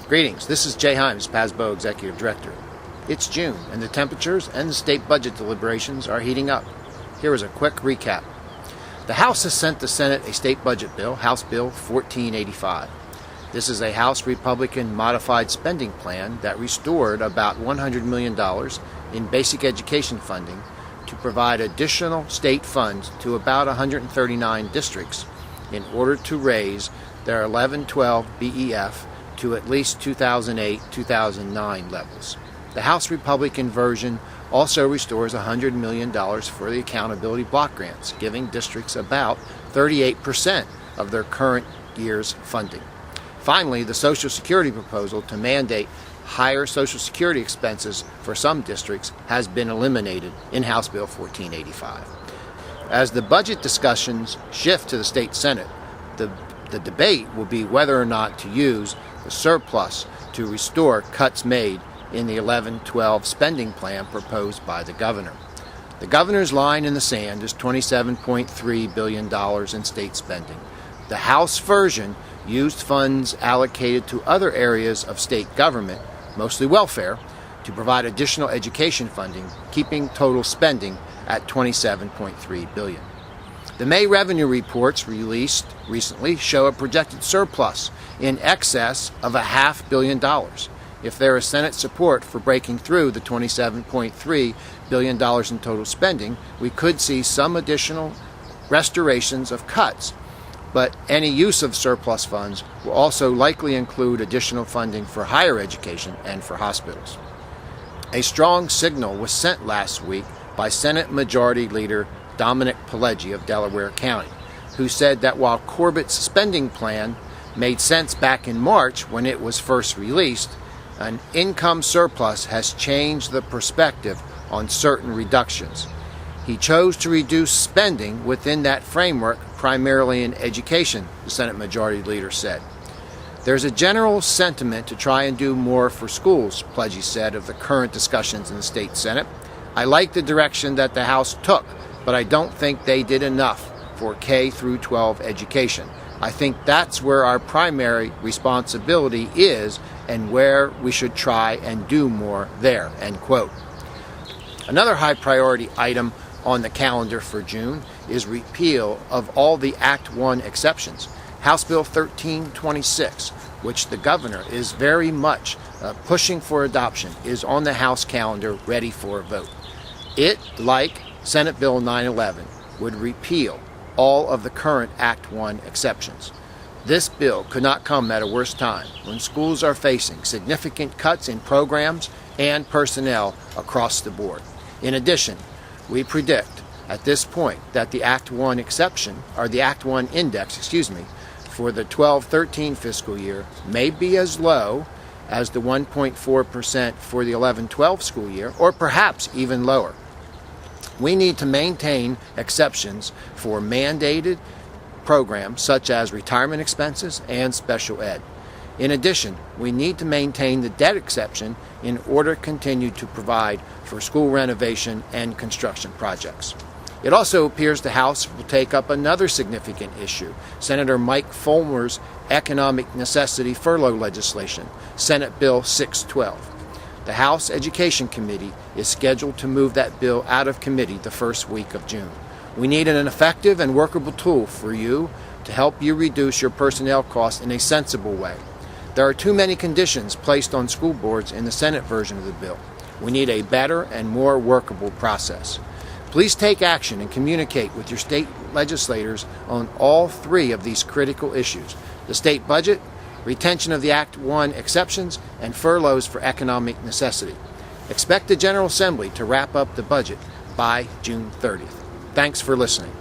Greetings, this is Jay Himes, PASBO Executive Director. It's June, and the temperatures and the state budget deliberations are heating up. Here is a quick recap. The House has sent the Senate a state budget bill, House Bill 1485. This is a House Republican modified spending plan that restored about $100 million in basic education funding to provide additional state funds to about 139 districts in order to raise their 11-12 BEF to at least 2008-2009 levels. The House Republican version also restores $100 million for the accountability block grants, giving districts about 38% of their current year's funding. Finally, the Social Security proposal to mandate higher Social Security expenses for some districts has been eliminated in House Bill 1485. As the budget discussions shift to the state Senate, the debate will be whether or not to use the surplus to restore cuts made in the 11-12 spending plan proposed by the governor. The governor's line in the sand is $27.3 billion in state spending. The House version used funds allocated to other areas of state government, mostly welfare, to provide additional education funding, keeping total spending at $27.3 billion. The May revenue reports released recently show a projected surplus in excess of $500 million. If there is Senate support for breaking through the $27.3 billion in total spending, we could see some additional restorations of cuts. But any use of surplus funds will also likely include additional funding for higher education and for hospitals. A strong signal was sent last week by Senate Majority Leader Dominic Pileggi of Delaware County, who said that while Corbett's spending plan made sense back in March when it was first released, an income surplus has changed the perspective on certain reductions. He chose to reduce spending within that framework, primarily in education, the Senate Majority Leader said. There's a general sentiment to try and do more for schools, Pileggi said of the current discussions in the state Senate. I like the direction that the House took, but I don't think they did enough for K through 12 education. I think that's where our primary responsibility is and where we should try and do more there, end quote. Another high priority item on the calendar for June is repeal of all the Act 1 exceptions. House Bill 1326, which the governor is very much pushing for adoption, is on the House calendar ready for a vote. It, like Senate Bill 911, would repeal all of the current Act 1 exceptions. This bill could not come at a worse time when schools are facing significant cuts in programs and personnel across the board. In addition, we predict at this point that the Act 1 exception, or the Act 1 index, for the 12-13 fiscal year may be as low as the 1.4% for the 11-12 school year, or perhaps even lower. We need to maintain exceptions for mandated programs such as retirement expenses and special ed. In addition, we need to maintain the debt exception in order to continue to provide for school renovation and construction projects. It also appears the House will take up another significant issue, Senator Mike Fulmer's economic necessity furlough legislation, Senate Bill 612. The House Education Committee is scheduled to move that bill out of committee the first week of June. We need an effective and workable tool for you to help you reduce your personnel costs in a sensible way. There are too many conditions placed on school boards in the Senate version of the bill. We need a better and more workable process. Please take action and communicate with your state legislators on all three of these critical issues: the state budget, retention of the Act 1 exceptions, and furloughs for economic necessity. Expect the General Assembly to wrap up the budget by June 30th. Thanks for listening.